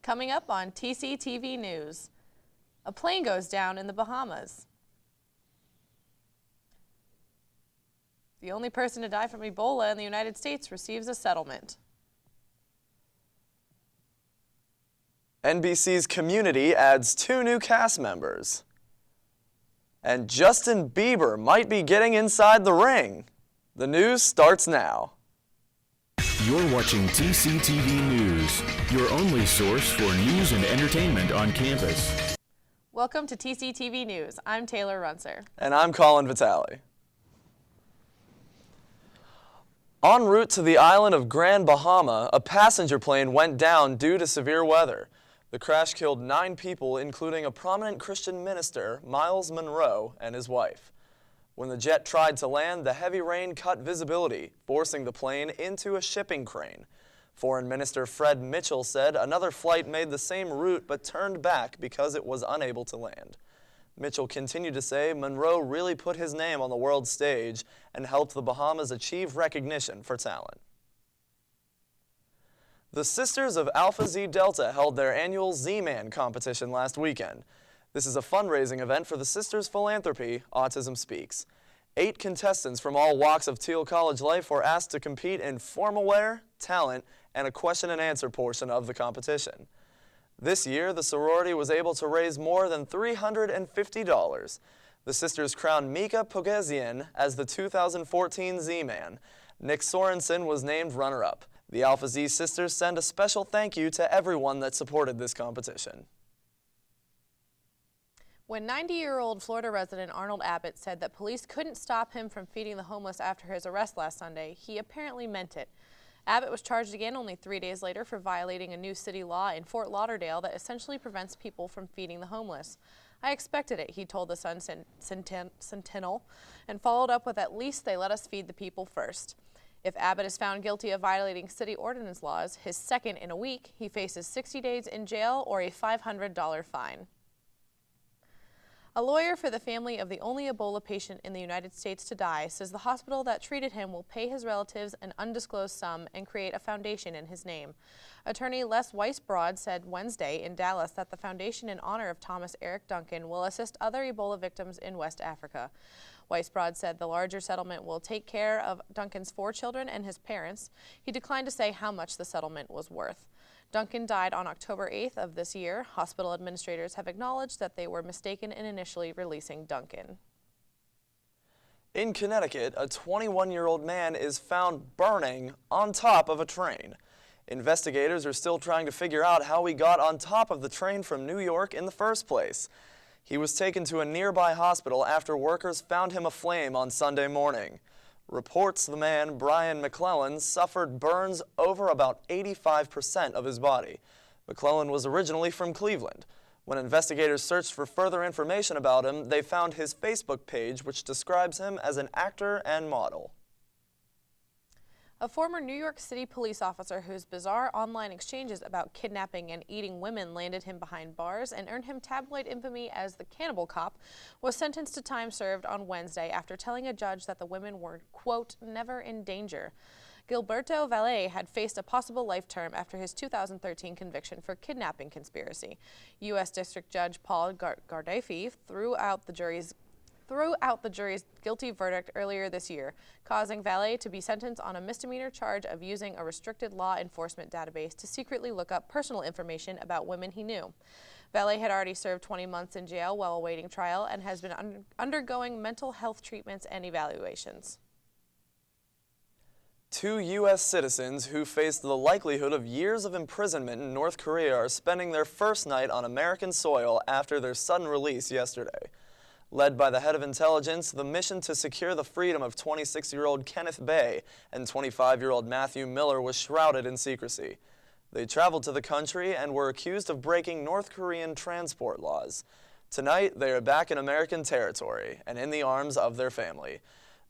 Coming up on TCTV News, a plane goes down in the Bahamas. The only person to die from Ebola in the United States receives a settlement. NBC's Community adds 2 new cast members. And Justin Bieber might be getting inside the ring. The news starts now. You're watching TCTV News, your only source for news and entertainment on campus. Welcome to TCTV News. I'm Taylor Runser. And I'm Colin Vitale. En route to the island of Grand Bahama, a passenger plane went down due to severe weather. The crash killed 9 people, including a prominent Christian minister, Miles Monroe, and his wife. When the jet tried to land, the heavy rain cut visibility, forcing the plane into a shipping crane. Foreign Minister Fred Mitchell said another flight made the same route but turned back because it was unable to land. Mitchell continued to say Monroe really put his name on the world stage and helped the Bahamas achieve recognition for talent. The Sisters of Alpha Xi Delta held their annual Z-Man competition last weekend. This is a fundraising event for the Sisters' philanthropy, Autism Speaks. 8 contestants from all walks of Teal College life were asked to compete in formal wear, talent, and a question and answer portion of the competition. This year, the sorority was able to raise more than $350. The sisters crowned Mika Pogezian as the 2014 Z-Man. Nick Sorensen was named runner-up. The Alpha Z sisters send a special thank you to everyone that supported this competition. When 90-year-old Florida resident Arnold Abbott said that police couldn't stop him from feeding the homeless after his arrest last Sunday, he apparently meant it. Abbott was charged again only 3 days later for violating a new city law in Fort Lauderdale that essentially prevents people from feeding the homeless. I expected it, he told the Sun Sentinel, and followed up with at least they let us feed the people first. If Abbott is found guilty of violating city ordinance laws, his second in a week, he faces 60 days in jail or a $500 fine. A lawyer for the family of the only Ebola patient in the United States to die says the hospital that treated him will pay his relatives an undisclosed sum and create a foundation in his name. Attorney Les Weisbrod said Wednesday in Dallas that the foundation in honor of Thomas Eric Duncan will assist other Ebola victims in West Africa. Weisbrod said the larger settlement will take care of Duncan's 4 children and his parents. He declined to say how much the settlement was worth. Duncan died on October 8th of this year. Hospital administrators have acknowledged that they were mistaken in initially releasing Duncan. In Connecticut, a 21-year-old man is found burning on top of a train. Investigators are still trying to figure out how he got on top of the train from New York in the first place. He was taken to a nearby hospital after workers found him aflame on Sunday morning. Reports the man, Brian McClellan, suffered burns over about 85% of his body. McClellan was originally from Cleveland. When investigators searched for further information about him, they found his Facebook page, which describes him as an actor and model. A former New York City police officer whose bizarre online exchanges about kidnapping and eating women landed him behind bars and earned him tabloid infamy as the Cannibal Cop was sentenced to time served on Wednesday after telling a judge that the women were, quote, never in danger. Gilberto Valle had faced a possible life term after his 2013 conviction for kidnapping conspiracy. U.S. District Judge Paul Gardeffi threw out the jury's guilty verdict earlier this year, causing Valle to be sentenced on a misdemeanor charge of using a restricted law enforcement database to secretly look up personal information about women he knew. Valle had already served 20 months in jail while awaiting trial and has been undergoing mental health treatments and evaluations. 2 U.S. citizens who faced the likelihood of years of imprisonment in North Korea are spending their first night on American soil after their sudden release yesterday. Led by the head of intelligence, the mission to secure the freedom of 26-year-old Kenneth Bay and 25-year-old Matthew Miller was shrouded in secrecy. They traveled to the country and were accused of breaking North Korean transport laws. Tonight, they are back in American territory and in the arms of their family.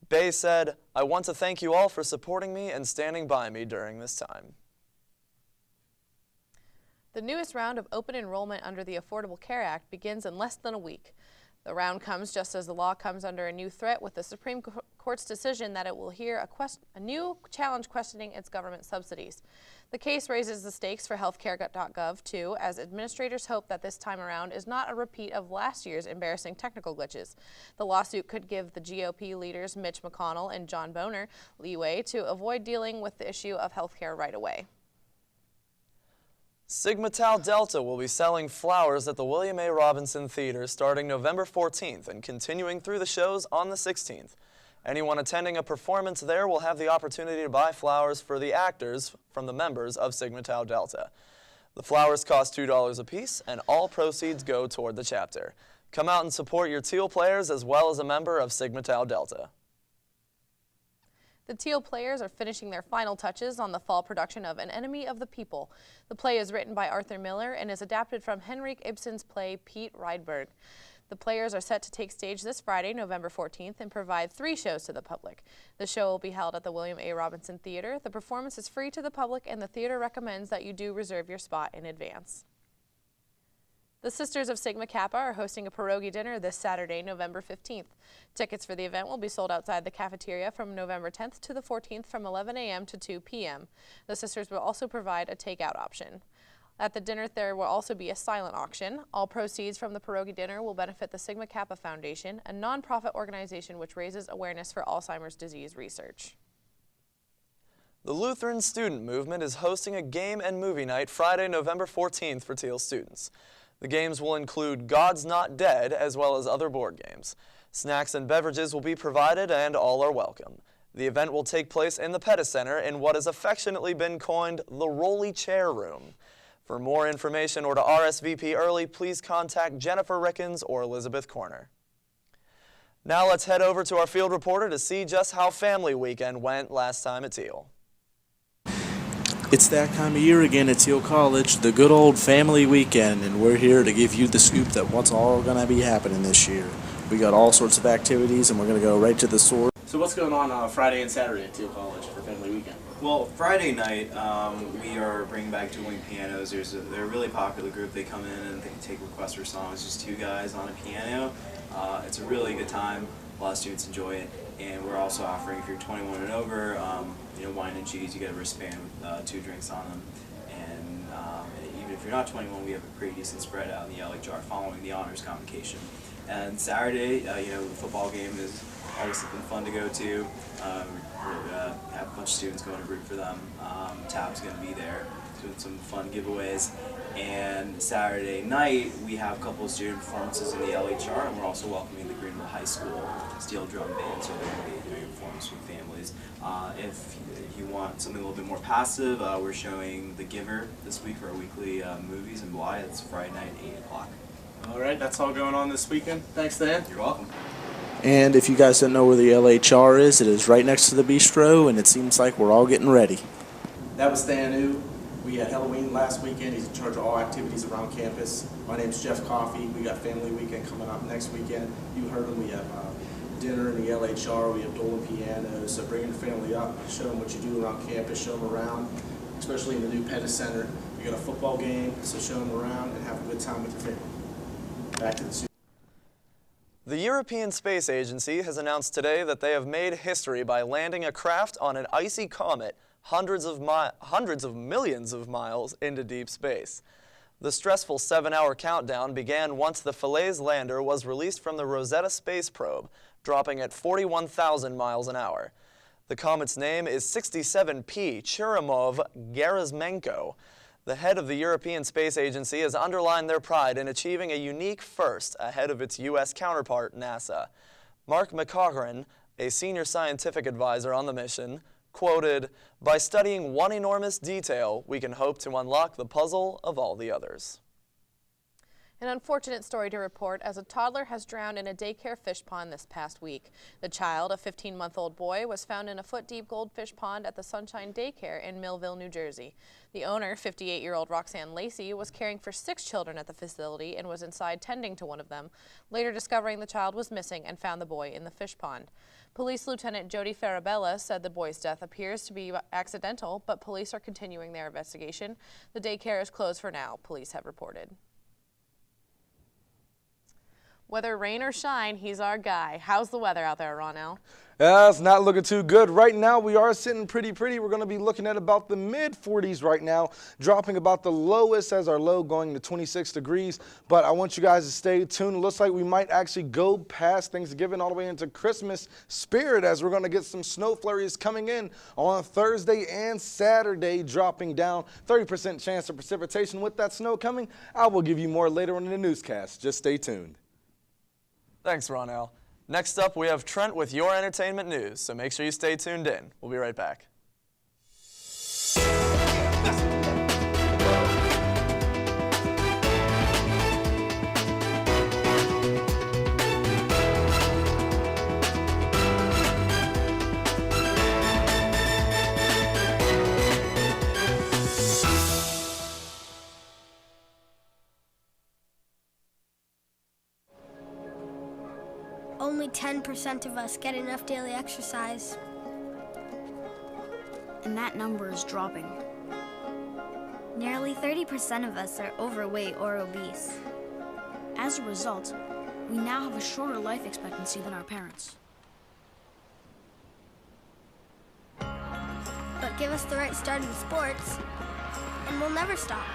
Bay said, "I want to thank you all for supporting me and standing by me during this time." The newest round of open enrollment under the Affordable Care Act begins in less than a week. The round comes just as the law comes under a new threat with the Supreme court's decision that it will hear a new challenge questioning its government subsidies. The case raises the stakes for healthcare.gov, too, as administrators hope that this time around is not a repeat of last year's embarrassing technical glitches. The lawsuit could give the GOP leaders Mitch McConnell and John Boehner leeway to avoid dealing with the issue of healthcare right away. Sigma Tau Delta will be selling flowers at the William A. Robinson Theater starting November 14th and continuing through the shows on the 16th. Anyone attending a performance there will have the opportunity to buy flowers for the actors from the members of Sigma Tau Delta. The flowers cost $2 a piece, and all proceeds go toward the chapter. Come out and support your Teal players as well as a member of Sigma Tau Delta. The Teal players are finishing their final touches on the fall production of An Enemy of the People. The play is written by Arthur Miller and is adapted from Henrik Ibsen's play Pete Rydberg. The players are set to take stage this Friday, November 14th, and provide 3 shows to the public. The show will be held at the William A. Robinson Theater. The performance is free to the public, and the theater recommends that you do reserve your spot in advance. The Sisters of Sigma Kappa are hosting a pierogi dinner this Saturday, November 15th. Tickets for the event will be sold outside the cafeteria from November 10th to the 14th from 11 a.m. to 2 p.m. The sisters will also provide a takeout option. At the dinner, there will also be a silent auction. All proceeds from the pierogi dinner will benefit the Sigma Kappa Foundation, a nonprofit organization which raises awareness for Alzheimer's disease research. The Lutheran Student Movement is hosting a game and movie night Friday, November 14th for Teal students. The games will include God's Not Dead as well as other board games. Snacks and beverages will be provided and all are welcome. The event will take place in the Pettis Center in what has affectionately been coined the Rolly Chair Room. For more information or to RSVP early, please contact Jennifer Rickens or Elizabeth Corner. Now let's head over to our field reporter to see just how Family Weekend went last time at Teal. It's that time of year again at Teal College, the good old Family Weekend, and we're here to give you the scoop that what's all going to be happening this year. We got all sorts of activities, and we're going to go right to the source. So what's going on Friday and Saturday at Teal College for Family Weekend? Well, Friday night, we are bringing back dueling pianos. They're a really popular group. They come in and they take requests for songs, just 2 guys on a piano. It's a really good time. A lot of students enjoy it. And we're also offering, if you're 21 and over, wine and cheese. You get a wristband with 2 drinks on them. And even if you're not 21, we have a pretty decent spread out in the yellow jar following the honors convocation. And Saturday, the football game is always something fun to go to. We're have a bunch of students going to root for them. Tab's going to be there doing some fun giveaways. And Saturday night, we have a couple of student performances in the LHR, and we're also welcoming the Greenville High School Steel Drum Band, so they're going to be doing performances for families. If you want something a little bit more passive, we're showing The Giver this week for our weekly movies in Bly. It's Friday night at 8 o'clock. All right, that's all going on this weekend. Thanks, Dan. You're welcome. And if you guys don't know where the LHR is, it is right next to the bistro, and it seems like we're all getting ready. That was Thanu. We had Halloween last weekend. He's in charge of all activities around campus. My name's Jeff Coffey. We got Family Weekend coming up next weekend. You heard him. We have dinner in the LHR. We have dueling pianos. So bring your family up, show them what you do around campus, show them around, especially in the new Pettis Center. We got a football game, so show them around and have a good time with your family. Back to the studio. The European Space Agency has announced today that they have made history by landing a craft on an icy comet hundreds of millions of miles into deep space. The stressful 7-hour countdown began once the Philae lander was released from the Rosetta space probe, dropping at 41,000 miles an hour. The comet's name is 67P Churyumov-Gerasimenko. The head of the European Space Agency has underlined their pride in achieving a unique first ahead of its U.S. counterpart, NASA. Mark McCaughrean, a senior scientific advisor on the mission, quoted, "By studying one enormous detail, we can hope to unlock the puzzle of all the others." An unfortunate story to report as a toddler has drowned in a daycare fish pond this past week. The child, a 15-month-old boy, was found in a foot-deep goldfish pond at the Sunshine Daycare in Millville, New Jersey. The owner, 58-year-old Roxanne Lacey, was caring for 6 children at the facility and was inside tending to one of them, later discovering the child was missing and found the boy in the fish pond. Police Lieutenant Jody Farabella said the boy's death appears to be accidental, but police are continuing their investigation. The daycare is closed for now, police have reported. Whether rain or shine, he's our guy. How's the weather out there, Ronell? It's not looking too good. Right now, we are sitting pretty. We're going to be looking at about the mid-40s right now, dropping about the lowest as our low going to 26 degrees. But I want you guys to stay tuned. It looks like we might actually go past Thanksgiving all the way into Christmas spirit, as we're going to get some snow flurries coming in on Thursday and Saturday, dropping down 30% chance of precipitation with that snow coming. I will give you more later on in the newscast. Just stay tuned. Thanks, Ronell. Next up, we have Trent with your entertainment news, so make sure you stay tuned in. We'll be right back. Only 10% of us get enough daily exercise. And that number is dropping. Nearly 30% of us are overweight or obese. As a result, we now have a shorter life expectancy than our parents. But give us the right start in sports, and we'll never stop.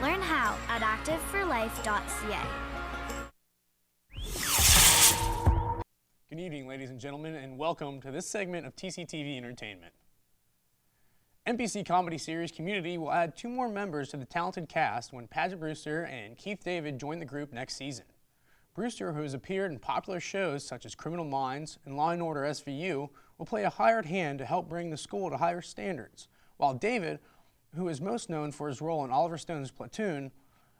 Learn how at activeforlife.ca. Good evening, ladies and gentlemen, and welcome to this segment of TCTV Entertainment. NBC comedy series Community will add 2 more members to the talented cast when Paget Brewster and Keith David join the group next season. Brewster, who has appeared in popular shows such as Criminal Minds and Law & Order SVU, will play a hired hand to help bring the school to higher standards, while David, who is most known for his role in Oliver Stone's Platoon,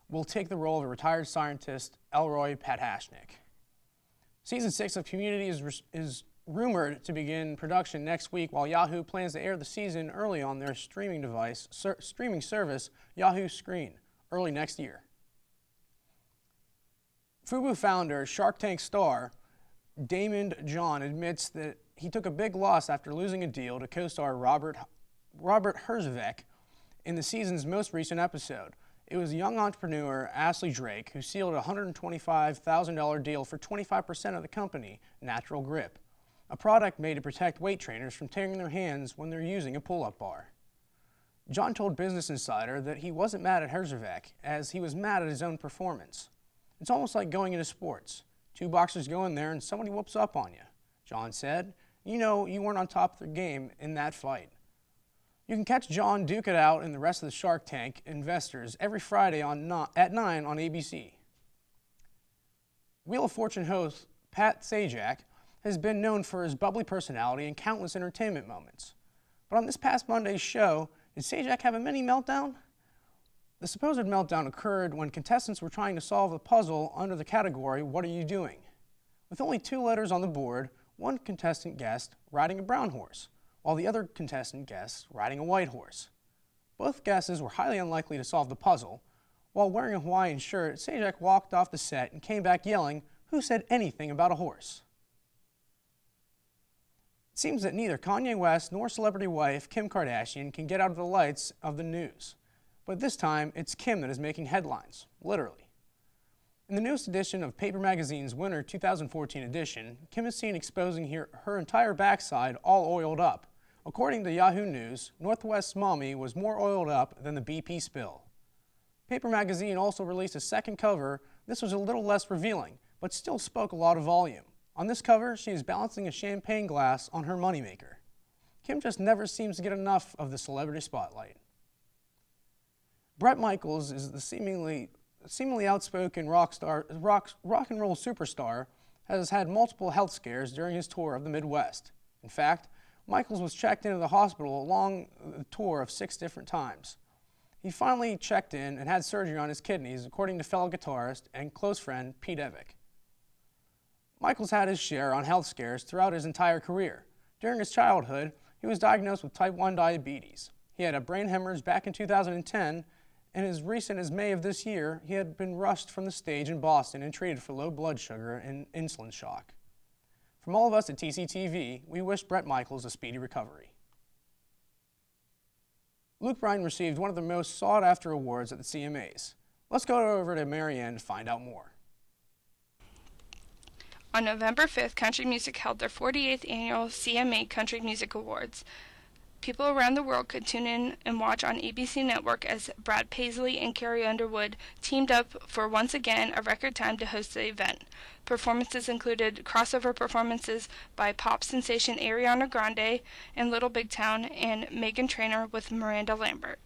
will take the role of a retired scientist, Elroy Patashnik. Season 6 of Community is rumored to begin production next week, while Yahoo plans to air the season early on their streaming service, Yahoo Screen, early next year. Fubu founder, Shark Tank star, Damon John admits that he took a big loss after losing a deal to co-star Robert Herjavec in the season's most recent episode. It was young entrepreneur Ashley Drake who sealed a $125,000 deal for 25% of the company, Natural Grip, a product made to protect weight trainers from tearing their hands when they're using a pull-up bar. John told Business Insider that he wasn't mad at Herjavec, as he was mad at his own performance. It's almost like going into sports. 2 boxers go in there and somebody whoops up on you. John said, you know you weren't on top of the game in that fight. You can catch John duke it out and the rest of the Shark Tank investors every Friday at 9 on ABC. Wheel of Fortune host Pat Sajak has been known for his bubbly personality and countless entertainment moments. But on this past Monday's show, did Sajak have a mini meltdown? The supposed meltdown occurred when contestants were trying to solve a puzzle under the category, What Are You Doing? With only 2 letters on the board, one contestant guessed riding a brown horse, while the other contestant guessed riding a white horse. Both guesses were highly unlikely to solve the puzzle. While wearing a Hawaiian shirt, Sajak walked off the set and came back yelling, "Who said anything about a horse?" It seems that neither Kanye West nor celebrity wife Kim Kardashian can get out of the lights of the news. But this time, it's Kim that is making headlines, literally. In the newest edition of Paper Magazine's Winter 2014 edition, Kim is seen exposing her entire backside all oiled up. According to Yahoo News, Northwest's mommy was more oiled up than the BP spill. Paper Magazine also released a second cover. This was a little less revealing, but still spoke a lot of volume. On this cover, she is balancing a champagne glass on her moneymaker. Kim just never seems to get enough of the celebrity spotlight. Bret Michaels is the seemingly outspoken rock and roll superstar, has had multiple health scares during his tour of the Midwest. In fact, Michaels was checked into the hospital along the tour of 6 different times. He finally checked in and had surgery on his kidneys, according to fellow guitarist and close friend Pete Evick. Michaels had his share on health scares throughout his entire career. During his childhood, he was diagnosed with type 1 diabetes. He had a brain hemorrhage back in 2010, and as recent as May of this year, he had been rushed from the stage in Boston and treated for low blood sugar and insulin shock. From all of us at TCTV, we wish Bret Michaels a speedy recovery. Luke Bryan received one of the most sought-after awards at the CMAs. Let's go over to Marianne to find out more. On November 5th, country music held their 48th annual CMA Country Music Awards. People around the world could tune in and watch on ABC Network as Brad Paisley and Carrie Underwood teamed up for once again a record time to host the event. Performances included crossover performances by pop sensation Ariana Grande and Little Big Town and Meghan Trainor with Miranda Lambert.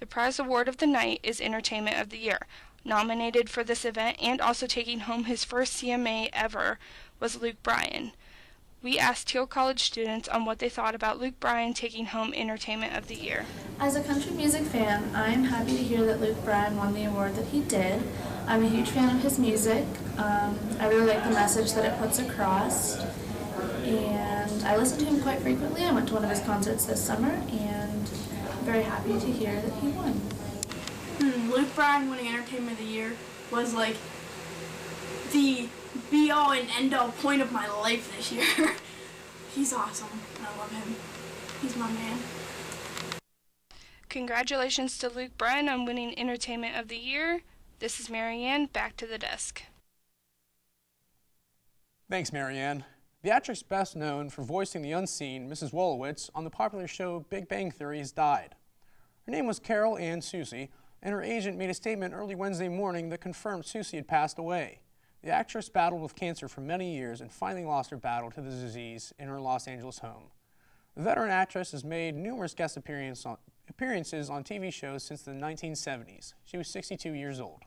The prize award of the night is Entertainment of the Year. Nominated for this event and also taking home his first CMA ever was Luke Bryan. We asked Teal College students on what they thought about Luke Bryan taking home Entertainment of the Year. As a country music fan, I am happy to hear that Luke Bryan won the award that he did. I'm a huge fan of his music. I really like the message that it puts across. And I listen to him quite frequently. I went to one of his concerts this summer, and I'm very happy to hear that he won. Luke Bryan winning Entertainment of the Year was like the be-all and end-all point of my life this year. He's awesome. I love him. He's my man. Congratulations to Luke Bryan on winning Entertainment of the Year. This is Marianne, back to the desk. Thanks, Marianne. The actress best known for voicing the unseen Mrs. Wolowitz on the popular show Big Bang Theory has died. Her name was Carol Ann Susie, and her agent made a statement early Wednesday morning that confirmed Susie had passed away. The actress battled with cancer for many years and finally lost her battle to the disease in her Los Angeles home. The veteran actress has made numerous guest appearances on TV shows since the 1970s. She was 62 years old.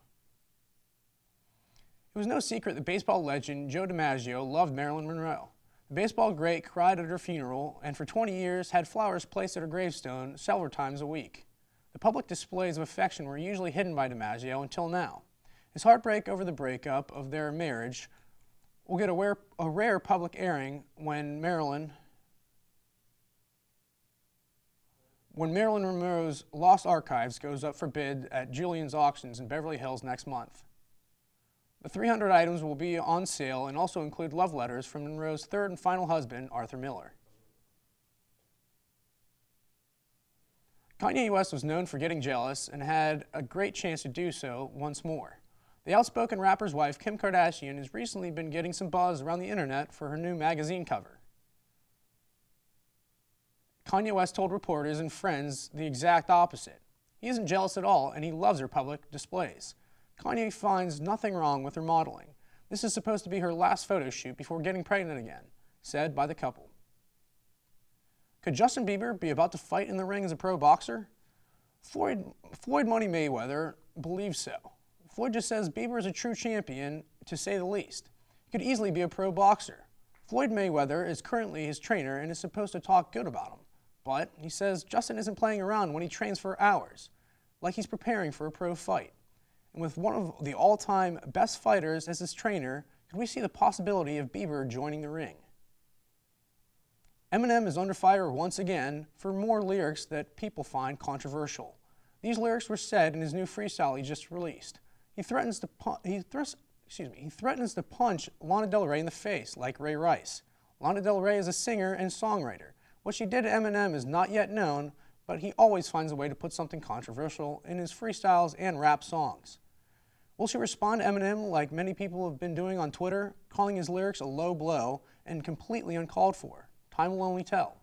It was no secret that baseball legend Joe DiMaggio loved Marilyn Monroe. The baseball great cried at her funeral and for 20 years had flowers placed at her gravestone several times a week. The public displays of affection were usually hidden by DiMaggio until now. His heartbreak over the breakup of their marriage will get a rare public airing when Marilyn Monroe's Lost Archives goes up for bid at Julian's Auctions in Beverly Hills next month. The 300 items will be on sale and also include love letters from Monroe's third and final husband, Arthur Miller. Kanye West was known for getting jealous and had a great chance to do so once more. The outspoken rapper's wife, Kim Kardashian, has recently been getting some buzz around the internet for her new magazine cover. Kanye West told reporters and friends the exact opposite. He isn't jealous at all, and he loves her public displays. Kanye finds nothing wrong with her modeling. This is supposed to be her last photo shoot before getting pregnant again, said by the couple. Could Justin Bieber be about to fight in the ring as a pro boxer? Floyd Money Mayweather believes so. Floyd just says Bieber is a true champion, to say the least. He could easily be a pro boxer. Floyd Mayweather is currently his trainer and is supposed to talk good about him. But he says Justin isn't playing around when he trains for hours, like he's preparing for a pro fight. And with one of the all-time best fighters as his trainer, could we see the possibility of Bieber joining the ring? Eminem is under fire once again for more lyrics that people find controversial. These lyrics were said in his new freestyle he just released. He threatens to punch Lana Del Rey in the face like Ray Rice. Lana Del Rey is a singer and songwriter. What she did to Eminem is not yet known, but he always finds a way to put something controversial in his freestyles and rap songs. Will she respond to Eminem like many people have been doing on Twitter, calling his lyrics a low blow and completely uncalled for? Time will only tell.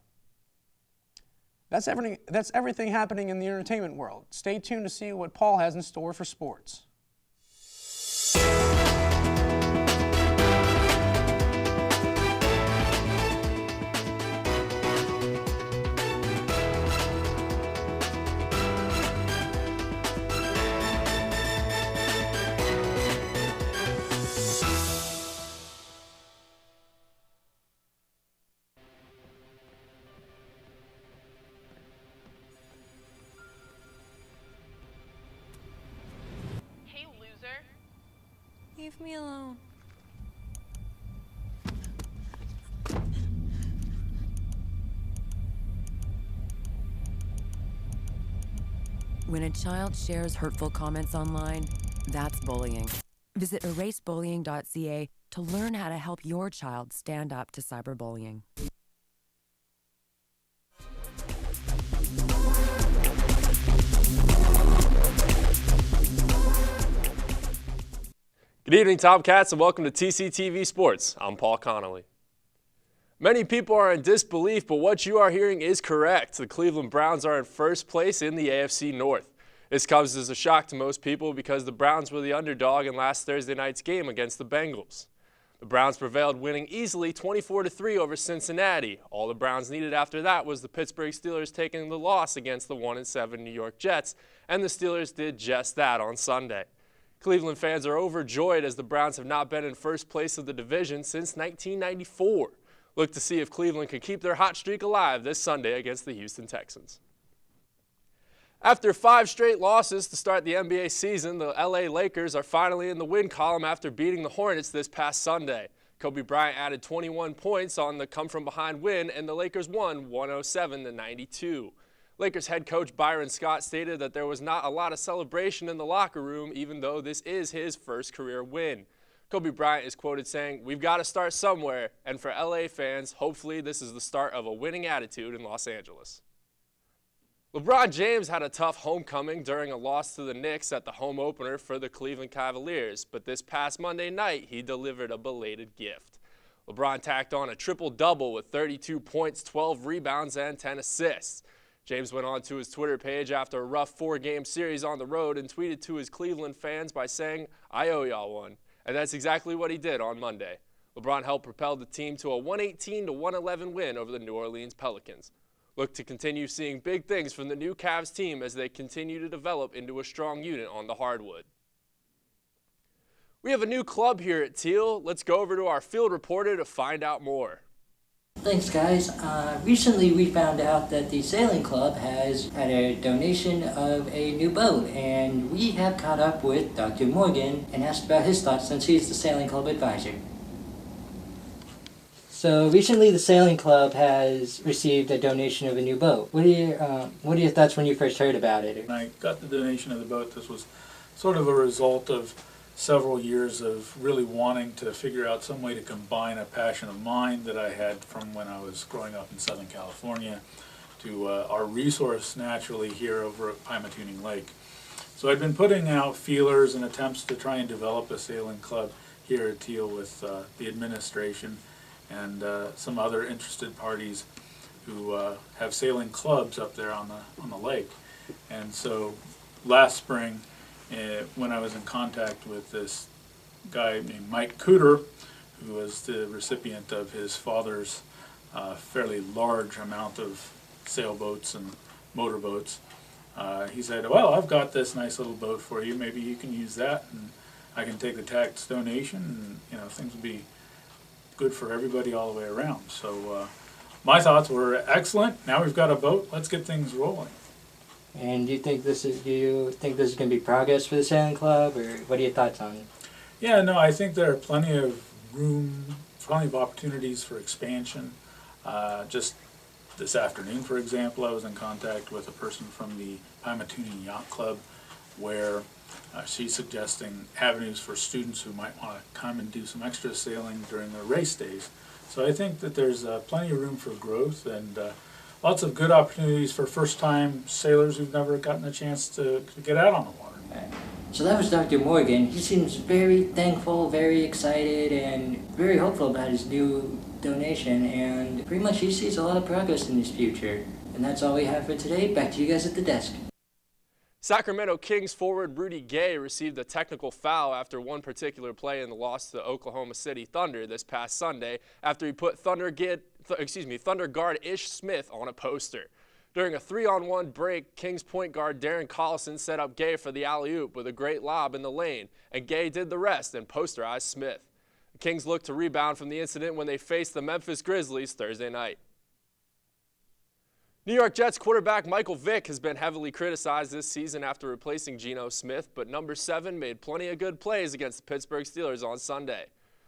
That's everything happening in the entertainment world. Stay tuned to see what Paul has in store for sports. Leave me alone. When a child shares hurtful comments online, that's bullying. Visit erasebullying.ca to learn how to help your child stand up to cyberbullying. Good evening, Tomcats, and welcome to TCTV Sports. I'm Paul Connolly. Many people are in disbelief, but what you are hearing is correct. The Cleveland Browns are in first place in the AFC North. This comes as a shock to most people because the Browns were the underdog in last Thursday night's game against the Bengals. The Browns prevailed, winning easily 24-3 over Cincinnati. All the Browns needed after that was the Pittsburgh Steelers taking the loss against the 1-7 New York Jets, and the Steelers did just that on Sunday. Cleveland fans are overjoyed as the Browns have not been in first place of the division since 1994. Look to see if Cleveland can keep their hot streak alive this Sunday against the Houston Texans. After 5 straight losses to start the NBA season, the LA Lakers are finally in the win column after beating the Hornets this past Sunday. Kobe Bryant added 21 points on the come-from-behind win, and the Lakers won 107-92. Lakers head coach Byron Scott stated that there was not a lot of celebration in the locker room, even though this is his first career win. Kobe Bryant is quoted saying, "We've got to start somewhere, and for LA fans, hopefully this is the start of a winning attitude in Los Angeles." LeBron James had a tough homecoming during a loss to the Knicks at the home opener for the Cleveland Cavaliers, but this past Monday night, he delivered a belated gift. LeBron tacked on a triple-double with 32 points, 12 rebounds, and 10 assists. James went on to his Twitter page after a rough 4-game series on the road and tweeted to his Cleveland fans by saying, "I owe y'all one." And that's exactly what he did on Monday. LeBron helped propel the team to a 118-111 win over the New Orleans Pelicans. Look to continue seeing big things from the new Cavs team as they continue to develop into a strong unit on the hardwood. We have a new club here at Teal. Let's go over to our field reporter to find out more. Thanks, guys. Recently we found out that the sailing club has had a donation of a new boat, and we have caught up with Dr. Morgan and asked about his thoughts since he's the sailing club advisor. So recently the sailing club has received a donation of a new boat. What are your thoughts when you first heard about it? When I got the donation of the boat, this was sort of a result of several years of really wanting to figure out some way to combine a passion of mine that I had from when I was growing up in Southern California to our resource naturally here over at Pymatuning Lake. So I've been putting out feelers and attempts to try and develop a sailing club here at Teal with the administration and some other interested parties who have sailing clubs up there on the lake. And so last spring, when I was in contact with this guy named Mike Cooter, who was the recipient of his father's fairly large amount of sailboats and motorboats, he said, "Well, I've got this nice little boat for you. Maybe you can use that, and I can take the tax donation, and things will be good for everybody all the way around." So my thoughts were excellent. Now we've got a boat. Let's get things rolling. And do you think this is going to be progress for the sailing club, or what are your thoughts on it? Yeah, no, I think there are plenty of room, plenty of opportunities for expansion. Just this afternoon, for example, I was in contact with a person from the Pymatuning Yacht Club, where she's suggesting avenues for students who might want to come and do some extra sailing during their race days. So I think that there's plenty of room for growth and lots of good opportunities for first-time sailors who've never gotten a chance to get out on the water. Okay. So that was Dr. Morgan. He seems very thankful, very excited, and very hopeful about his new donation, and pretty much he sees a lot of progress in his future. And that's all we have for today. Back to you guys at the desk. Sacramento Kings forward Rudy Gay received a technical foul after one particular play in the loss to Oklahoma City Thunder this past Sunday after he put Thunder guard Ish Smith on a poster. During a 3-on-1 break, Kings point guard Darren Collison set up Gay for the alley-oop with a great lob in the lane, and Gay did the rest and posterized Smith. The Kings looked to rebound from the incident when they faced the Memphis Grizzlies Thursday night. New York Jets quarterback Michael Vick has been heavily criticized this season after replacing Geno Smith, but number 7 made plenty of good plays against the Pittsburgh Steelers on Sunday.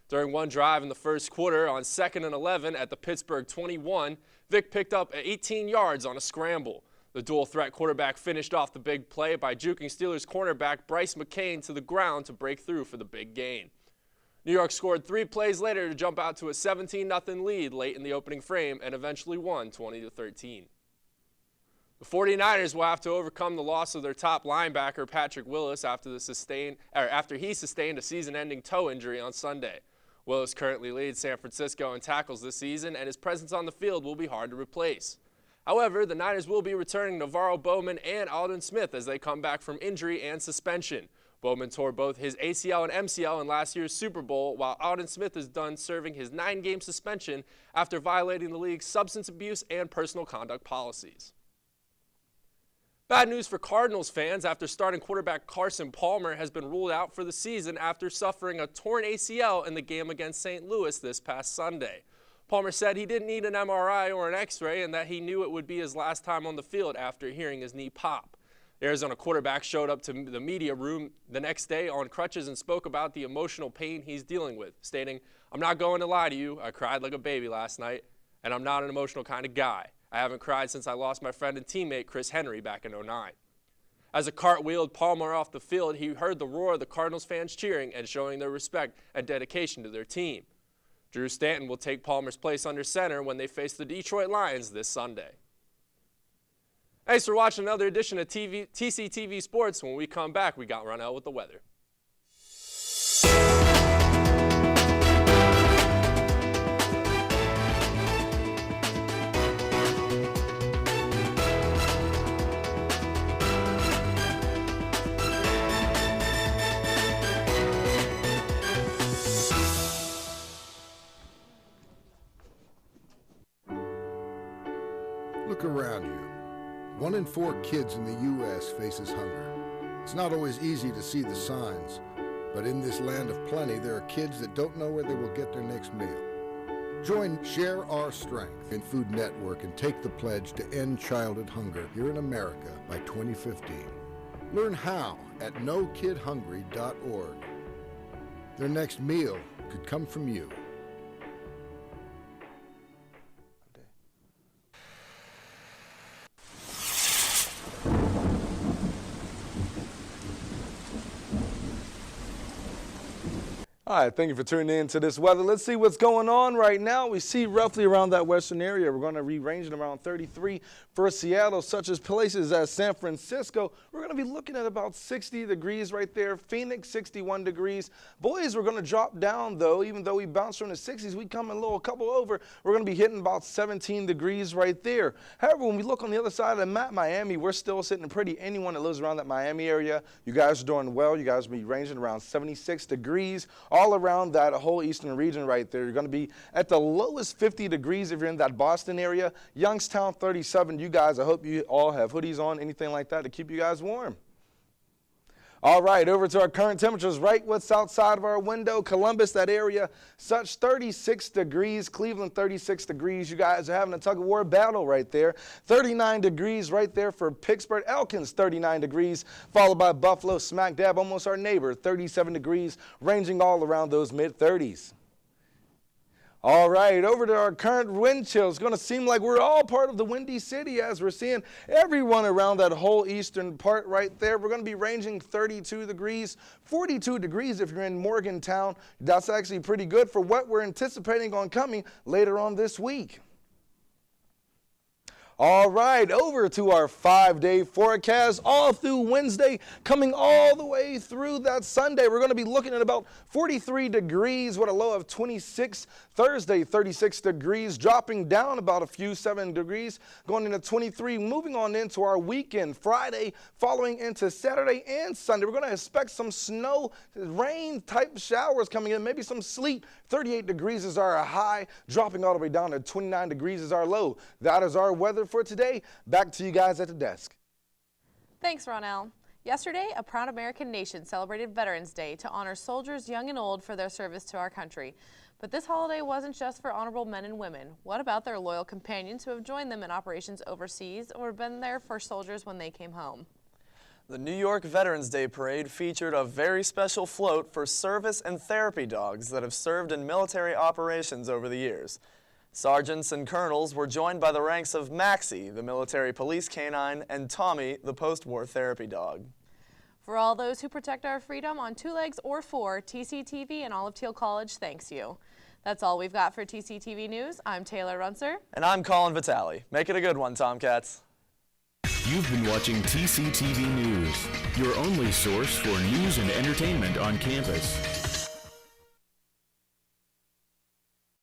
During one drive in the first quarter on 2nd and 11 at the Pittsburgh 21, Vick picked up 18 yards on a scramble. The dual-threat quarterback finished off the big play by juking Steelers cornerback Bryce McCain to the ground to break through for the big gain. New York scored 3 plays later to jump out to a 17-0 lead late in the opening frame and eventually won 20-13. The 49ers will have to overcome the loss of their top linebacker, Patrick Willis, after he sustained a season-ending toe injury on Sunday. Willis currently leads San Francisco in tackles this season, and his presence on the field will be hard to replace. However, the Niners will be returning Navarro Bowman and Aldon Smith as they come back from injury and suspension. Bowman tore both his ACL and MCL in last year's Super Bowl, while Aldon Smith is done serving his 9-game suspension after violating the league's substance abuse and personal conduct policies. Bad news for Cardinals fans after starting quarterback Carson Palmer has been ruled out for the season after suffering a torn ACL in the game against St. Louis this past Sunday. Palmer said he didn't need an MRI or an X-ray and that he knew it would be his last time on the field after hearing his knee pop. The Arizona quarterback showed up to the media room the next day on crutches and spoke about the emotional pain he's dealing with, stating, "I'm not going to lie to you, I cried like a baby last night, and I'm not an emotional kind of guy. I haven't cried since I lost my friend and teammate Chris Henry back in '09. As a cart wheeled Palmer off the field, he heard the roar of the Cardinals fans cheering and showing their respect and dedication to their team. Drew Stanton will take Palmer's place under center when they face the Detroit Lions this Sunday. Thanks for watching another edition of TCTV Sports. When we come back, we got Ronell with the weather. Look around you. 1 in 4 kids in the U.S. faces hunger. It's not always easy to see the signs, but in this land of plenty, there are kids that don't know where they will get their next meal. Join Share Our Strength in Food Network and take the pledge to end childhood hunger here in America by 2015. Learn how at NoKidHungry.org. Their next meal could come from you. All right, thank you for tuning in to this weather. Let's see what's going on right now. We see roughly around that western area. We're going to be ranging around 33 for Seattle, such as places as San Francisco. We're going to be looking at about 60 degrees right there. Phoenix, 61 degrees. Boys, we're going to drop down, though. Even though we bounce from the 60s, we come a couple over. We're going to be hitting about 17 degrees right there. However, when we look on the other side of the map, Miami, we're still sitting pretty. Anyone that lives around that Miami area, you guys are doing well. You guys will be ranging around 76 degrees. All around that whole eastern region right there. You're going to be at the lowest 50 degrees if you're in that Boston area. Youngstown, 37. You guys, I hope you all have hoodies on, anything like that to keep you guys warm. All right, over to our current temperatures, right what's outside of our window. Columbus, that area, such 36 degrees. Cleveland, 36 degrees. You guys are having a tug-of-war battle right there. 39 degrees right there for Pittsburgh. Elkins, 39 degrees, followed by Buffalo, smack dab, almost our neighbor, 37 degrees, ranging all around those mid-30s. All right, over to our current wind chill. It's going to seem like we're all part of the Windy City as we're seeing everyone around that whole eastern part right there. We're going to be ranging 32 degrees, 42 degrees if you're in Morgantown. That's actually pretty good for what we're anticipating on coming later on this week. All right, over to our 5-day forecast all through Wednesday, coming all the way through that Sunday. We're going to be looking at about 43 degrees with a low of 26. Thursday, 36 degrees, dropping down about a few 7 degrees, going into 23, moving on into our weekend. Friday, following into Saturday and Sunday. We're going to expect some snow, rain type showers coming in, maybe some sleet. 38 degrees is our high, dropping all the way down to 29 degrees is our low. That is our weather for today. Back to you guys at the desk. Thanks, Ronell. Yesterday, a proud American nation celebrated Veterans Day to honor soldiers young and old for their service to our country. But this holiday wasn't just for honorable men and women. What about their loyal companions who have joined them in operations overseas or been there for soldiers when they came home? The New York Veterans Day Parade featured a very special float for service and therapy dogs that have served in military operations over the years. Sergeants and colonels were joined by the ranks of Maxie, the military police canine, and Tommy, the post-war therapy dog. For all those who protect our freedom on 2 legs or 4, TCTV and Olive Teal College thanks you. That's all we've got for TCTV News. I'm Taylor Runser. And I'm Colin Vitale. Make it a good one, Tomcats. You've been watching TCTV News, your only source for news and entertainment on campus.